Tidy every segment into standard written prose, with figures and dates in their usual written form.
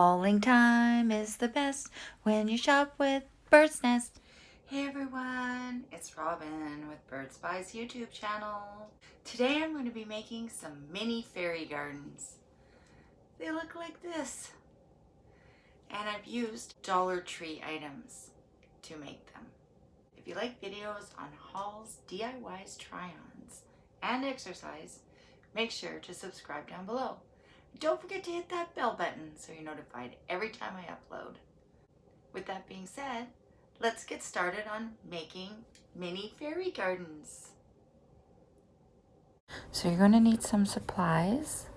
Falling time is the best when you shop with Bird's Nest. Hey everyone, it's Robin with Bird Spies YouTube channel. Today I'm going to be making some mini fairy gardens. They look like this. And I've used Dollar Tree items to make them. If you like videos on hauls, DIYs, try-ons, and exercise, make sure to subscribe down below. Don't forget to hit that bell button so you're notified every time I upload. With that being said, let's get started on making mini fairy gardens. So you're going to need some supplies.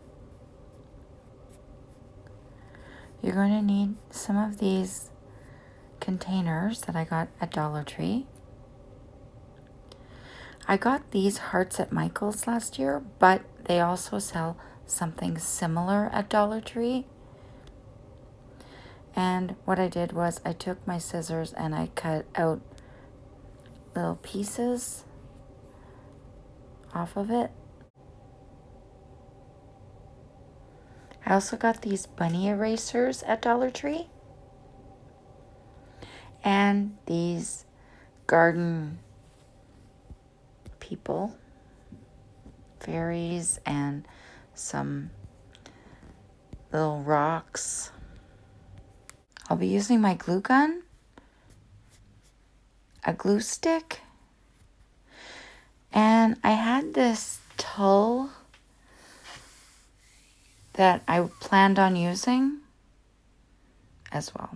You're going to need some of these containers that I got at Dollar Tree. I got these hearts at Michael's last year, but they also sell something similar at Dollar Tree. And what I did was I took my scissors and I cut out little pieces off of it. I also got these bunny erasers at Dollar Tree. And these garden people, fairies, and some little rocks. I'll be using my glue gun, a glue stick, and I had this tulle that I planned on using as well.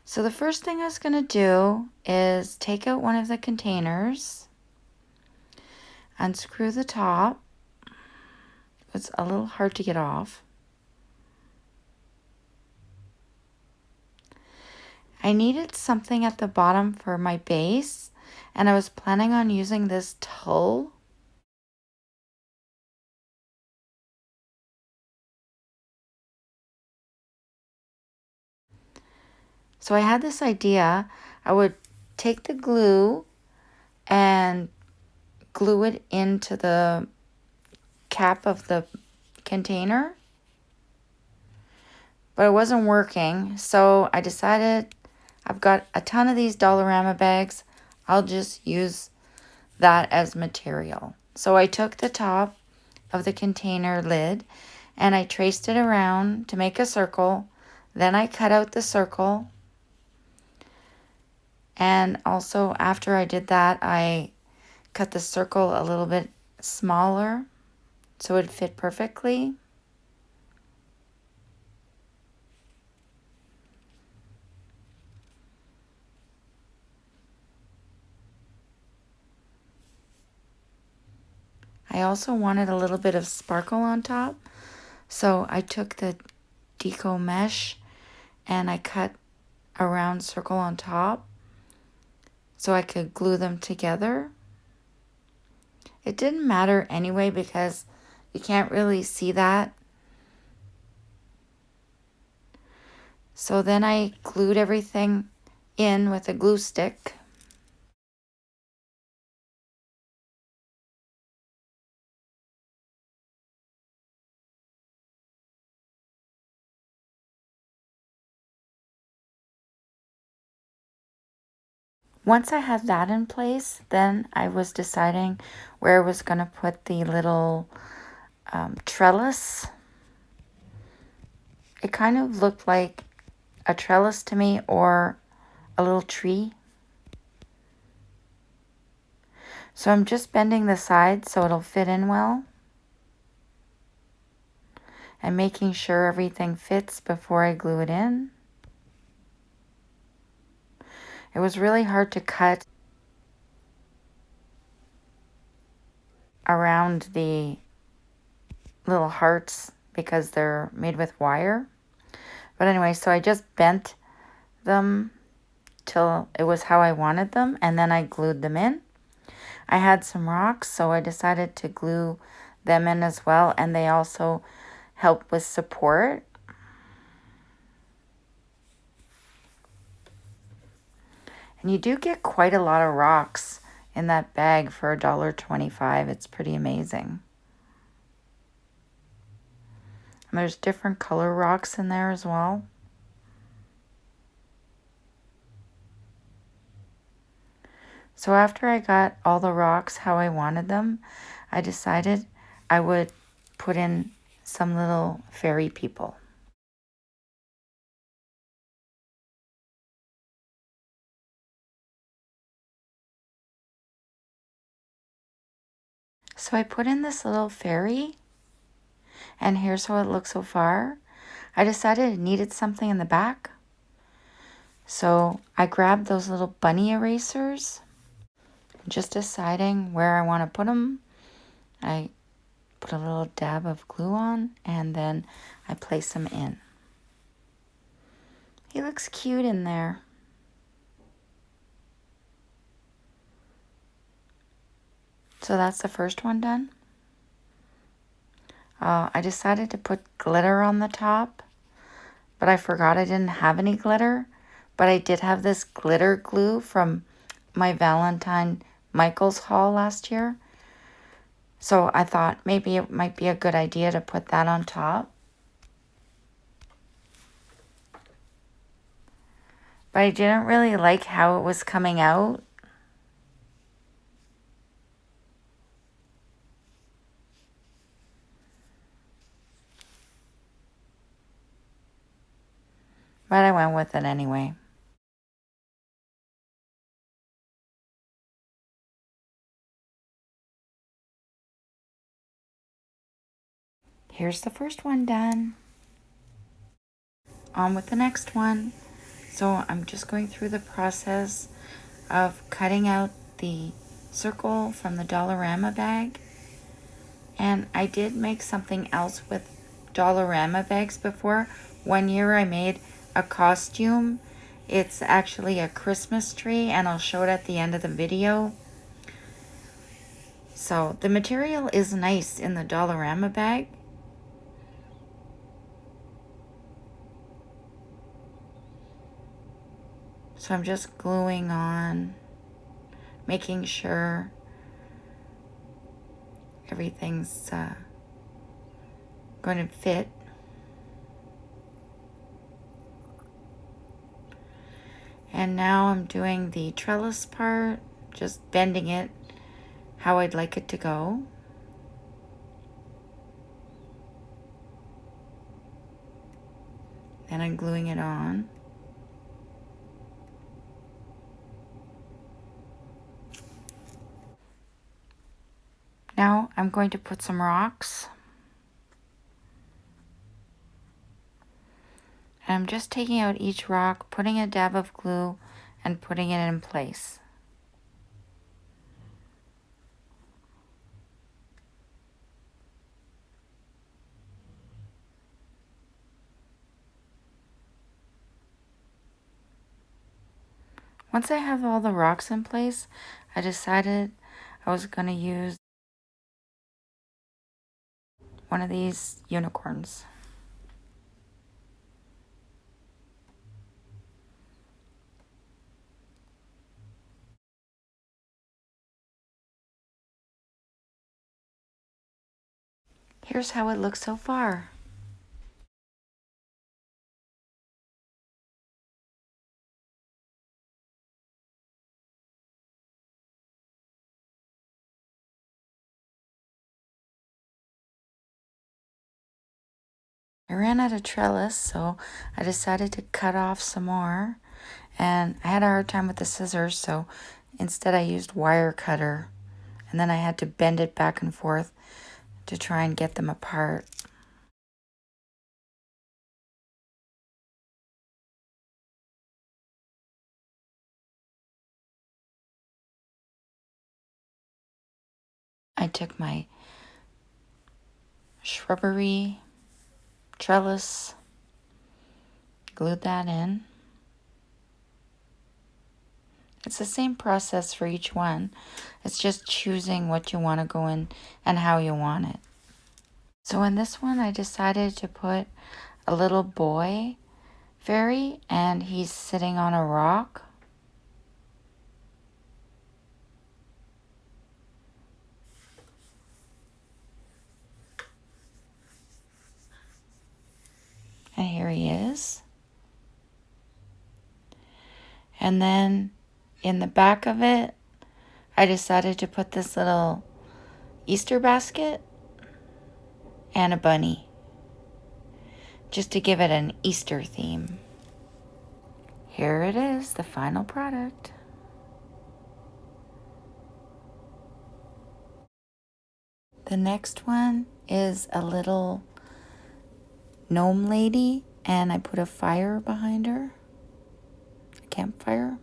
So the first thing I was going to do is take out one of the containers, unscrew the top. It's a little hard to get off. I needed something at the bottom for my base, and I was planning on using this tulle. So I had this idea. I would take the glue and glue it into the cap of the container, but it wasn't working. So I decided I've got a ton of these Dollarama bags. I'll just use that as material. So I took the top of the container lid and I traced it around to make a circle. Then I cut out the circle. And also after I did that, I cut the circle a little bit smaller so it would fit perfectly. I also wanted a little bit of sparkle on top. So I took the deco mesh and I cut a round circle on top so I could glue them together. It didn't matter anyway because you can't really see that. So then I glued everything in with a glue stick. Once I had that in place, then I was deciding where I was going to put the little trellis. It kind of looked like a trellis to me, or a little tree. So I'm just bending the sides so it'll fit in well. And making sure everything fits before I glue it in. It was really hard to cut around the little hearts because they're made with wire. But anyway, so I just bent them till it was how I wanted them, and then I glued them in. I had some rocks, so I decided to glue them in as well, and they also help with support. And you do get quite a lot of rocks in that bag for $1.25. It's pretty amazing. And there's different color rocks in there as well. So after I got all the rocks how I wanted them, I decided I would put in some little fairy people. So I put in this little fairy, and here's how it looks so far. I decided it needed something in the back. So I grabbed those little bunny erasers, just deciding where I want to put them. I put a little dab of glue on, and then I place him in. He looks cute in there. So that's the first one done. I decided to put glitter on the top, but I forgot I didn't have any glitter. But I did have this glitter glue from my Valentine Michaels haul last year. So I thought maybe it might be a good idea to put that on top. But I didn't really like how it was coming out. But I went with it anyway. Here's the first one done. On with the next one. So I'm just going through the process of cutting out the circle from the Dollarama bag. And I did make something else with Dollarama bags before. One year I made a costume. It's actually a Christmas tree, and I'll show it at the end of the video. So the material is nice in the Dollarama bag. So I'm just gluing on, making sure everything's going to fit. And now I'm doing the trellis part, just bending it how I'd like it to go. Then I'm gluing it on. Now I'm going to put some rocks. And I'm just taking out each rock, putting a dab of glue, and putting it in place. Once I have all the rocks in place, I decided I was going to use one of these unicorns. Here's how it looks so far. I ran out of trellis, so I decided to cut off some more. And I had a hard time with the scissors, so instead I used wire cutter. And then I had to bend it back and forth to try and get them apart. I took my shrubbery trellis, glued that in. It's the same process for each one. It's just choosing what you want to go in and how you want it. So in this one, I decided to put a little boy fairy, and he's sitting on a rock. And here he is. And then in the back of it, I decided to put this little Easter basket and a bunny, just to give it an Easter theme. Here it is, the final product. The next one is a little gnome lady, and I put a fire behind her, a campfire.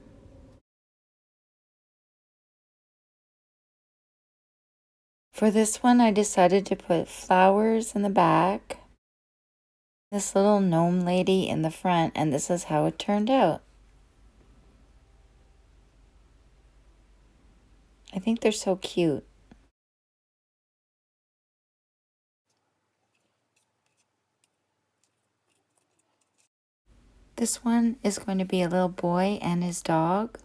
For this one, I decided to put flowers in the back, this little gnome lady in the front, and this is how it turned out. I think they're so cute. This one is going to be a little boy and his dog.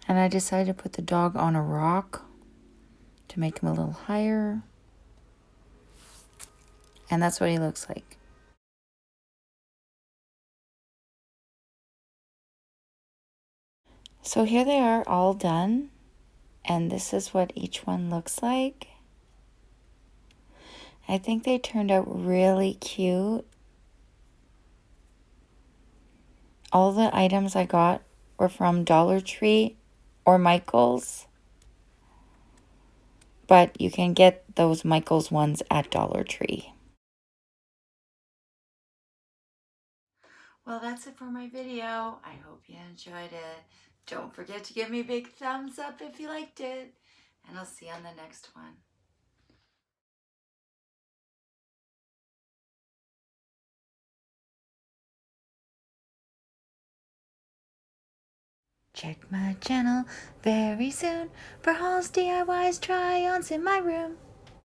And I decided to put the dog on a rock to make him a little higher. And that's what he looks like. So here they are all done. And this is what each one looks like. I think they turned out really cute. All the items I got were from Dollar Tree or Michael's. But you can get those Michael's ones at Dollar Tree. Well, that's it for my video. I hope you enjoyed it. Don't forget to give me a big thumbs up if you liked it. And I'll see you on the next one. Check my channel very soon for hauls, DIYs, try-ons in my room.